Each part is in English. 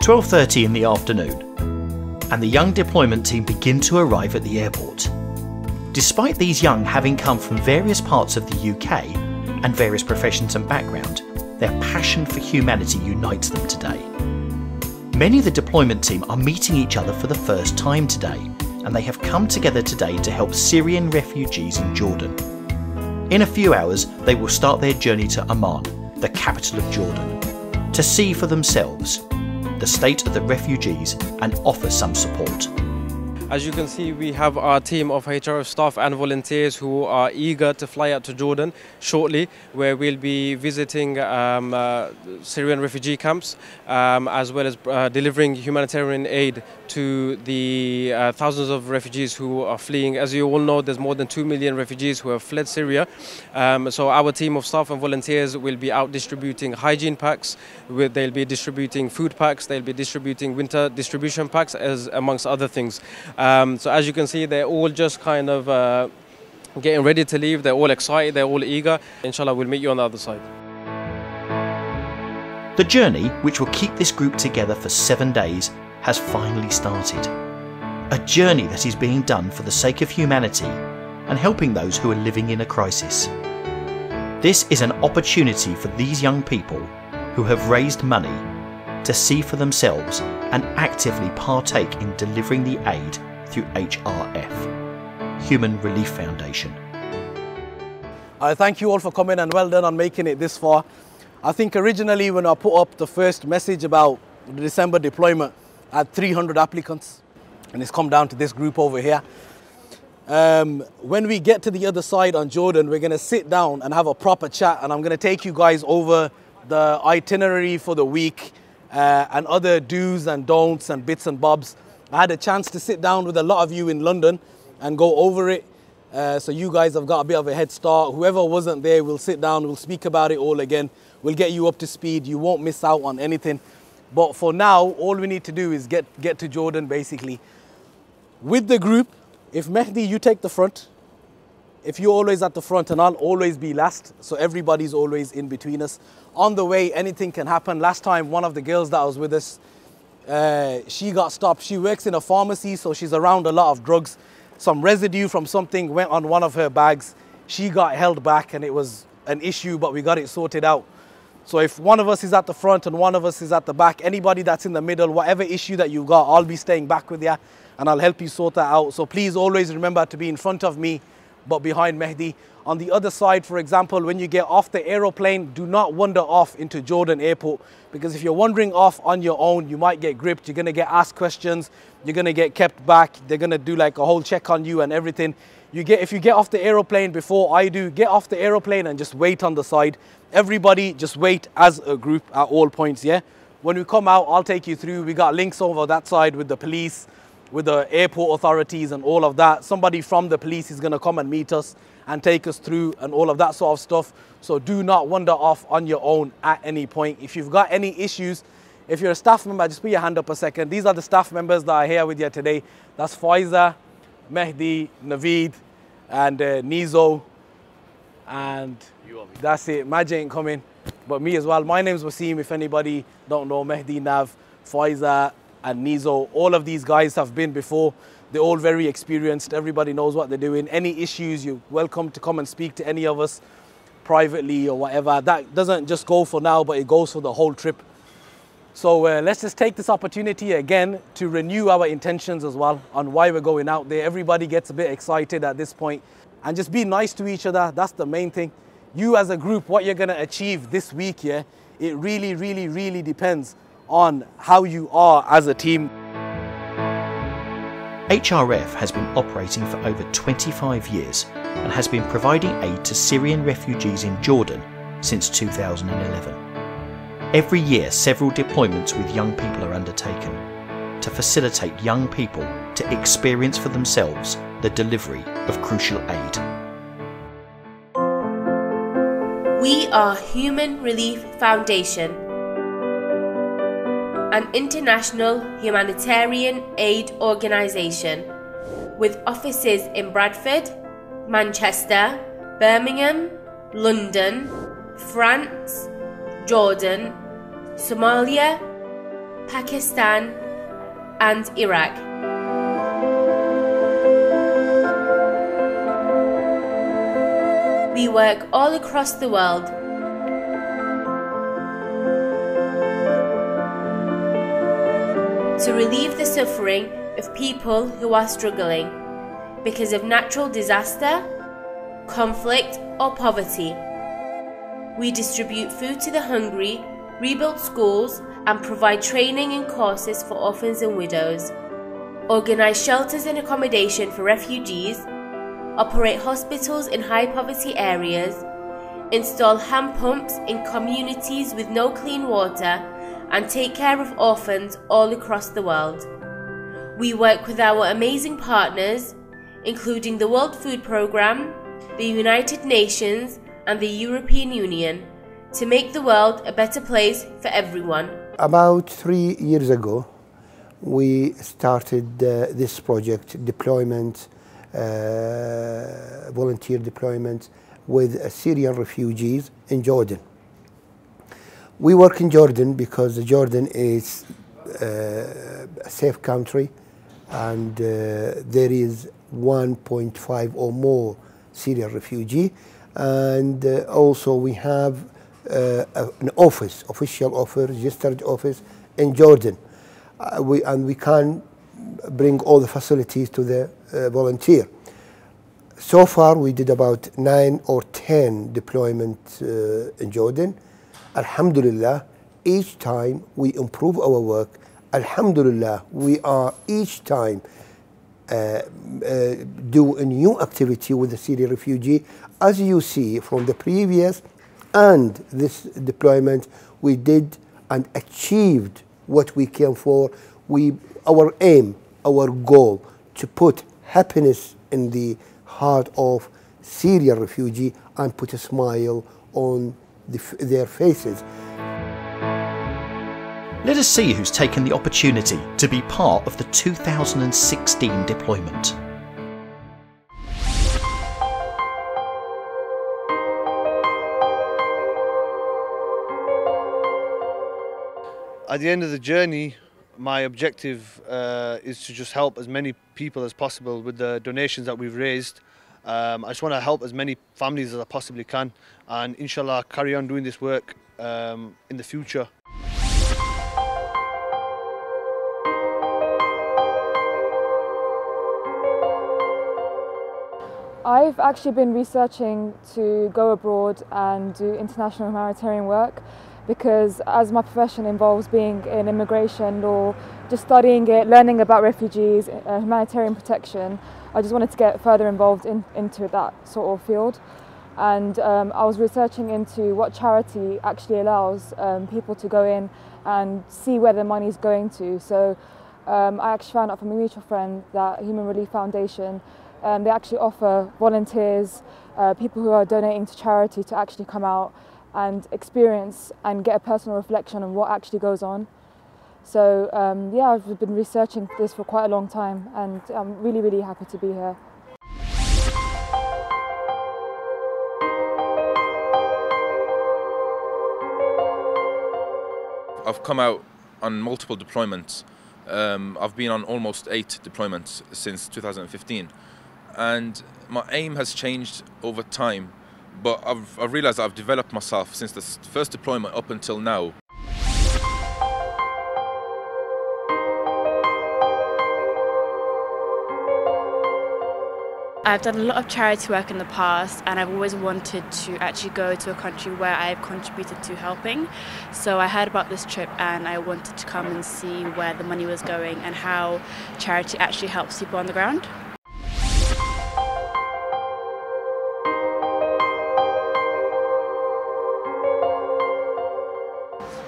12:30 in the afternoon, and the young deployment team begin to arrive at the airport. Despite these young having come from various parts of the UK and various professions and background, their passion for humanity unites them today. Many of the deployment team are meeting each other for the first time today, and they have come together today to help Syrian refugees in Jordan. In a few hours, they will start their journey to Amman, the capital of Jordan, to see for themselves the state of the refugees and offer some support. As you can see, we have our team of HRF staff and volunteers who are eager to fly out to Jordan shortly, where we'll be visiting Syrian refugee camps, as well as delivering humanitarian aid to the thousands of refugees who are fleeing. As you all know, there's more than 2 million refugees who have fled Syria. So our team of staff and volunteers will be out distributing hygiene packs, they'll be distributing food packs, they'll be distributing winter distribution packs, amongst other things. So as you can see, they're all just kind of getting ready to leave. They're all excited, they're all eager. Inshallah, we'll meet you on the other side. The journey, which will keep this group together for 7 days, has finally started. A journey that is being done for the sake of humanity and helping those who are living in a crisis. This is an opportunity for these young people who have raised money to see for themselves and actively partake in delivering the aid through HRF, Human Relief Foundation. I thank you all for coming, and well done on making it this far. I think originally when I put up the first message about the December deployment, I had 300 applicants, and it's come down to this group over here. When we get to the other side on Jordan, we're going to sit down and have a proper chat, and I'm going to take you guys over the itinerary for the week, and other do's and don'ts and bits and bobs. I had a chance to sit down with a lot of you in London and go over it. So you guys have got a bit of a head start. Whoever wasn't there, we'll sit down, we'll speak about it all again. We'll get you up to speed. You won't miss out on anything. But for now, all we need to do is get to Jordan, basically. With the group, if Mehdi, you take the front. If you're always at the front, and I'll always be last, so everybody's always in between us. On the way, anything can happen. Last time, one of the girls that was with us, she got stopped. She works in a pharmacy, so she's around a lot of drugs. Some residue from something went on one of her bags. She got held back, and it was an issue, but we got it sorted out. So if one of us is at the front and one of us is at the back, anybody that's in the middle, whatever issue that you've got, I'll be staying back with you, and I'll help you sort that out. So please always remember to be in front of me, but behind Mehdi. On the other side, for example, when you get off the aeroplane, do not wander off into Jordan Airport, because if you're wandering off on your own, you might get gripped. You're going to get asked questions. You're going to get kept back. They're going to do like a whole check on you and everything. If you get off the aeroplane before I do, get off the aeroplane and just wait on the side. Everybody just wait as a group at all points, yeah? When we come out, I'll take you through. We got links over that side with the police, with the airport authorities and all of that. Somebody from the police is going to come and meet us and take us through and all of that sort of stuff. So do not wander off on your own at any point. If you've got any issues, if you're a staff member, just put your hand up a second. These are the staff members that are here with you today. That's Faiza, Mehdi, Naveed, and Nizo. And that's it. Maj ain't coming, but me as well. My name's Wasim, if anybody don't know. Mehdi, Nav, Faiza, and Nizo. All of these guys have been before. They're all very experienced. Everybody knows what they're doing. Any issues, you're welcome to come and speak to any of us privately or whatever. That doesn't just go for now, but it goes for the whole trip. So let's just take this opportunity again to renew our intentions as well on why we're going out there. Everybody gets a bit excited at this point, and just be nice to each other. That's the main thing. You as a group, what you're going to achieve this week, yeah, it really, really, really depends on how you are as a team. HRF has been operating for over 25 years and has been providing aid to Syrian refugees in Jordan since 2011. Every year, several deployments with young people are undertaken to facilitate young people to experience for themselves the delivery of crucial aid. We are Human Relief Foundation, an international humanitarian aid organisation with offices in Bradford, Manchester, Birmingham, London, France, Jordan, Somalia, Pakistan, and Iraq. We work all across the world. To relieve the suffering of people who are struggling because of natural disaster, conflict, or poverty. We distribute food to the hungry, rebuild schools, and provide training and courses for orphans and widows, organise shelters and accommodation for refugees, operate hospitals in high poverty areas, install hand pumps in communities with no clean water, and take care of orphans all across the world. We work with our amazing partners, including the World Food Programme, the United Nations, and the European Union, to make the world a better place for everyone. About 3 years ago, we started this project, deployment, volunteer deployment with Syrian refugees in Jordan. We work in Jordan because Jordan is a safe country, and there is 1.5 or more Syrian refugee, and also we have an office, official office, registered office in Jordan. We can bring all the facilities to the volunteer. So far we did about 9 or 10 deployments in Jordan. Alhamdulillah, each time we improve our work. Alhamdulillah, we are each time do a new activity with the Syrian refugee. As you see from the previous and this deployment, we did and achieved what we came for. Our aim, our goal, to put happiness in the heart of Syrian refugee and put a smile on their faces. Let us see who's taken the opportunity to be part of the 2016 deployment. At the end of the journey, my objective is to just help as many people as possible with the donations that we've raised. I just want to help as many families as I possibly can, and inshallah carry on doing this work in the future. I've actually been researching to go abroad and do international humanitarian work, because as my profession involves being in immigration or just studying it, learning about refugees, humanitarian protection, I just wanted to get further involved into that sort of field. And I was researching into what charity actually allows people to go in and see where their money is going to. So I actually found out from a mutual friend that Human Relief Foundation, they actually offer volunteers, people who are donating to charity, to actually come out and experience and get a personal reflection on what actually goes on. So yeah, I've been researching this for quite a long time, and I'm really, really happy to be here. I've come out on multiple deployments. I've been on almost 8 deployments since 2015, and my aim has changed over time, but I've realised that I've developed myself since the first deployment up until now. I've done a lot of charity work in the past, and I've always wanted to actually go to a country where I've contributed to helping. So I heard about this trip and I wanted to come and see where the money was going and how charity actually helps people on the ground.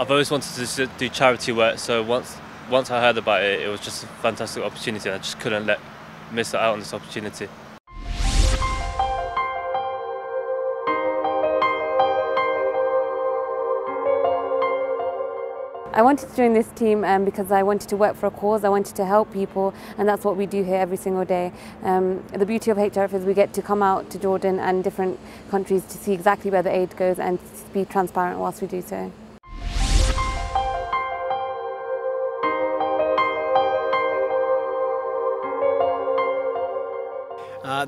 I've always wanted to do charity work, so once I heard about it, it was just a fantastic opportunity. I just couldn't miss out on this opportunity. I wanted to join this team because I wanted to work for a cause, I wanted to help people, and that's what we do here every single day. The beauty of HRF is we get to come out to Jordan and different countries to see exactly where the aid goes and be transparent whilst we do so.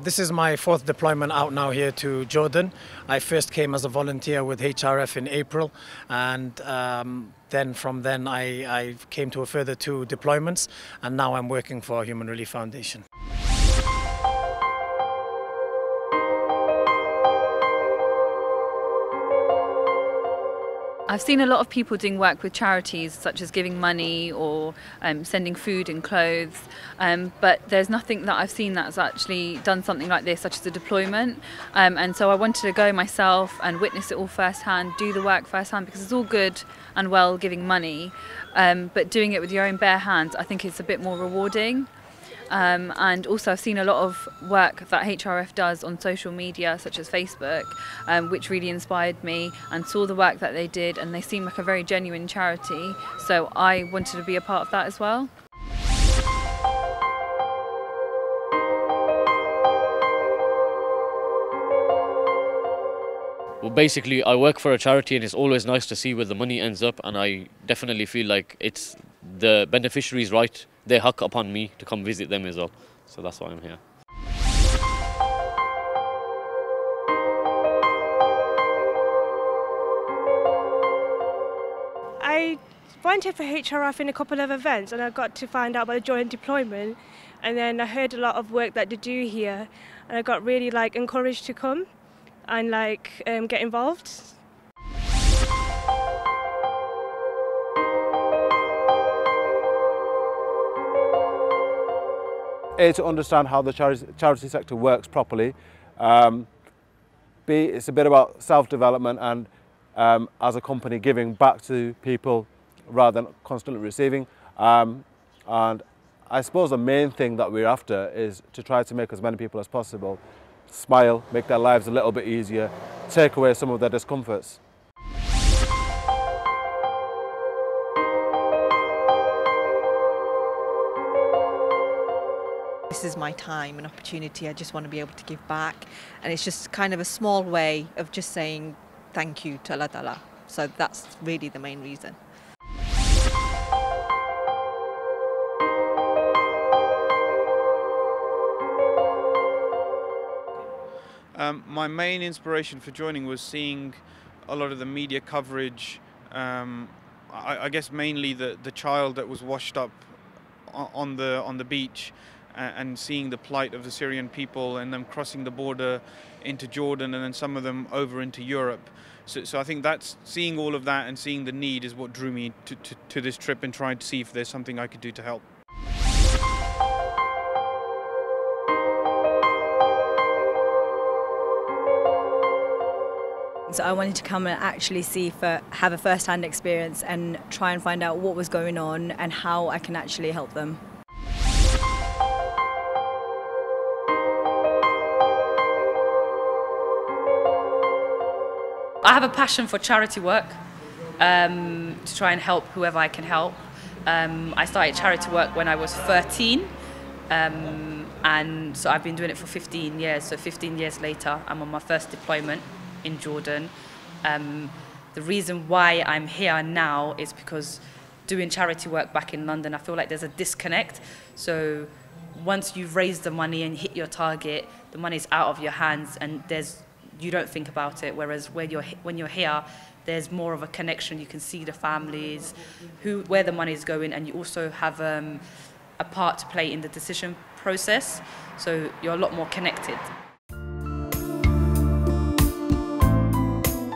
This is my 4th deployment out now here to Jordan. I first came as a volunteer with HRF in April, and then from then I came to a further 2 deployments, and now I'm working for Human Relief Foundation. I've seen a lot of people doing work with charities such as giving money or sending food and clothes, but there's nothing that I've seen that's actually done something like this, such as a deployment, and so I wanted to go myself and witness it all firsthand, do the work firsthand, because it's all good and well giving money, but doing it with your own bare hands, I think it's a bit more rewarding. And also I've seen a lot of work that HRF does on social media such as Facebook, which really inspired me, and saw the work that they did, and they seem like a very genuine charity, so I wanted to be a part of that as well. Well, basically I work for a charity, and it's always nice to see where the money ends up, and I definitely feel like it's the beneficiaries' right. They hug upon me to come visit them as well, so that's why I'm here. I volunteered for HRF in a couple of events, and I got to find out about the joint deployment, and then I heard a lot of work that they do here, and I got really encouraged to come and get involved. A, to understand how the charity sector works properly. B, it's a bit about self-development and as a company giving back to people rather than constantly receiving. And I suppose the main thing that we're after is to try to make as many people as possible smile, make their lives a little bit easier, take away some of their discomforts. This is my time and opportunity. I just want to be able to give back, and it's just kind of a small way of just saying thank you to Allah Ta'ala. So that's really the main reason. My main inspiration for joining was seeing a lot of the media coverage, I guess mainly the child that was washed up on the beach, and seeing the plight of the Syrian people and them crossing the border into Jordan and then some of them over into Europe. So I think that's seeing all of that and seeing the need is what drew me to this trip, and trying to see if there's something I could do to help. So I wanted to come and actually have a first-hand experience and try and find out what was going on and how I can actually help them. I have a passion for charity work, to try and help whoever I can help. I started charity work when I was 13, and so I've been doing it for 15 years. So 15 years later, I'm on my first deployment in Jordan. The reason why I'm here now is because doing charity work back in London, I feel like there's a disconnect. So once you've raised the money and hit your target, the money's out of your hands, and you don't think about it, whereas when you're here, there's more of a connection. You can see the families, where the money is going, and you also have a part to play in the decision process, so you're a lot more connected.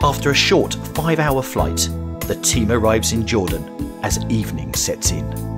After a short 5-hour flight, the team arrives in Jordan as evening sets in.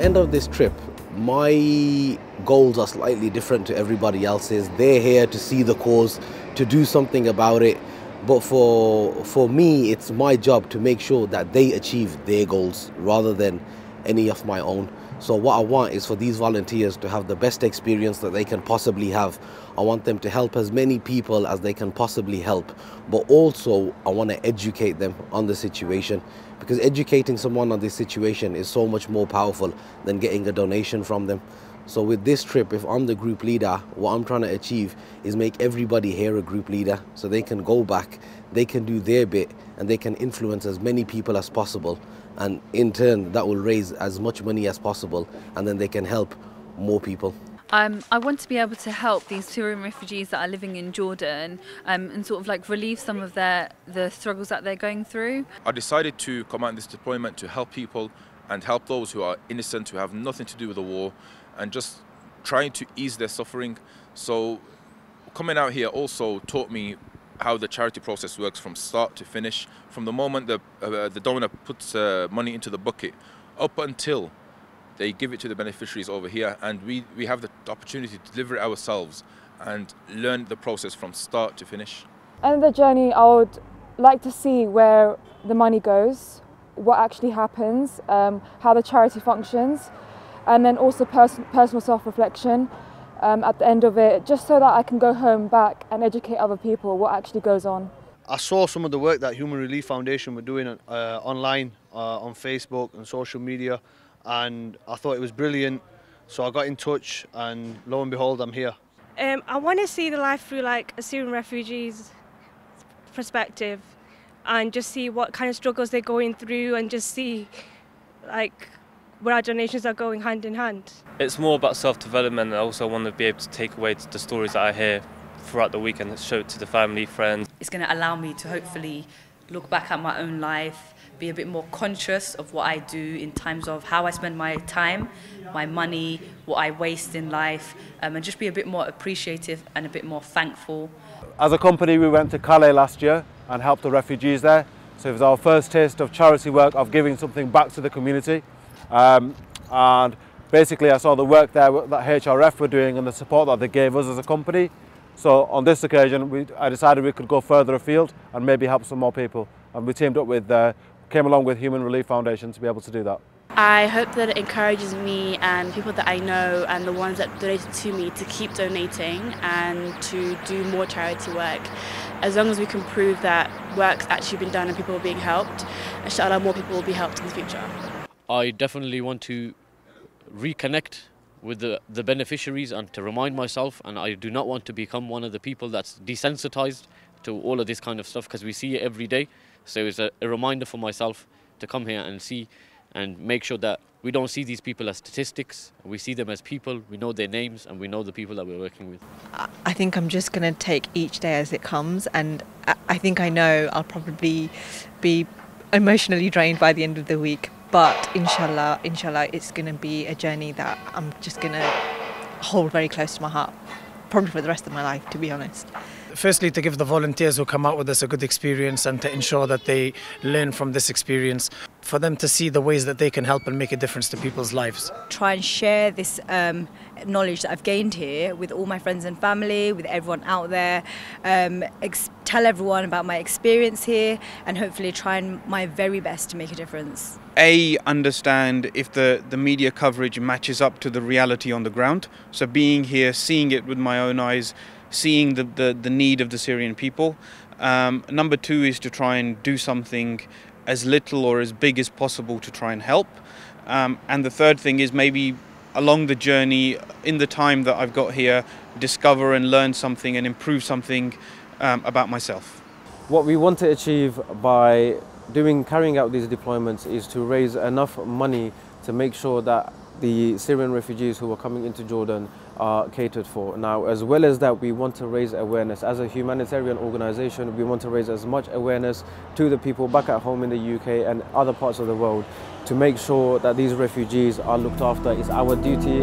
End of this trip, my goals are slightly different to everybody else's. They're here to see the cause, to do something about it, but for me, it's my job to make sure that they achieve their goals rather than any of my own. So what I want is for these volunteers to have the best experience that they can possibly have. I want them to help as many people as they can possibly help, but also I want to educate them on the situation, because educating someone on this situation is so much more powerful than getting a donation from them. So with this trip, if I'm the group leader, what I'm trying to achieve is make everybody here a group leader, so they can go back, they can do their bit, and they can influence as many people as possible. And in turn, that will raise as much money as possible, and then they can help more people. I want to be able to help these Syrian refugees that are living in Jordan and sort of like relieve some of the struggles that they're going through. I decided to come out in this deployment to help people and help those who are innocent, who have nothing to do with the war, and just trying to ease their suffering. So coming out here also taught me how the charity process works from start to finish, from the moment the donor puts money into the bucket up until they give it to the beneficiaries over here, and we have the opportunity to deliver it ourselves and learn the process from start to finish. End of the journey, I would like to see where the money goes, what actually happens, how the charity functions, and then also personal self-reflection at the end of it, just so that I can go home back and educate other people what actually goes on. I saw some of the work that Human Relief Foundation were doing online, on Facebook and social media, and I thought it was brilliant, so I got in touch, and lo and behold, I'm here. I want to see the life through like a Syrian refugee's perspective, and just see what kind of struggles they're going through, and just see like where our donations are going hand in hand. It's more about self-development, and I also want to be able to take away the stories that I hear throughout the week and show it to the family, friends. It's going to allow me to hopefully look back at my own life, be a bit more conscious of what I do in terms of how I spend my time, my money, what I waste in life, and just be a bit more appreciative and a bit more thankful. As a company, we went to Calais last year and helped the refugees there. So it was our first taste of charity work, of giving something back to the community. And basically I saw the work there that HRF were doing and the support that they gave us as a company. So on this occasion, I decided we could go further afield and maybe help some more people. And we teamed up with, came along with Human Relief Foundation to be able to do that. I hope that it encourages me and people that I know and the ones that donated to me to keep donating and to do more charity work. As long as we can prove that work's actually been done and people are being helped, inshallah more people will be helped in the future. I definitely want to reconnect with the beneficiaries and to remind myself, and I do not want to become one of the people that's desensitized to all of this kind of stuff, because we see it every day. So it's a reminder for myself to come here and see and make sure that we don't see these people as statistics, we see them as people, we know their names and we know the people that we're working with. I think I'm just going to take each day as it comes, and I think I know I'll probably be emotionally drained by the end of the week. But inshallah, it's going to be a journey that I'm just going to hold very close to my heart, probably for the rest of my life, to be honest. Firstly, to give the volunteers who come out with us a good experience and to ensure that they learn from this experience, for them to see the ways that they can help and make a difference to people's lives. Try and share this knowledge that I've gained here with all my friends and family, with everyone out there, tell everyone about my experience here, and hopefully try my very best to make a difference. Understand if the media coverage matches up to the reality on the ground. So being here, seeing it with my own eyes, seeing the need of the Syrian people. Number two is to try and do something as little or as big as possible to try and help. And the third thing is maybe along the journey, in the time that I've got here, discover and learn something and improve something about myself. What we want to achieve by carrying out these deployments is to raise enough money to make sure that the Syrian refugees who are coming into Jordan are catered for. Now, as well as that, we want to raise awareness. As a humanitarian organization, we want to raise as much awareness to the people back at home in the UK and other parts of the world to make sure that these refugees are looked after. It's our duty.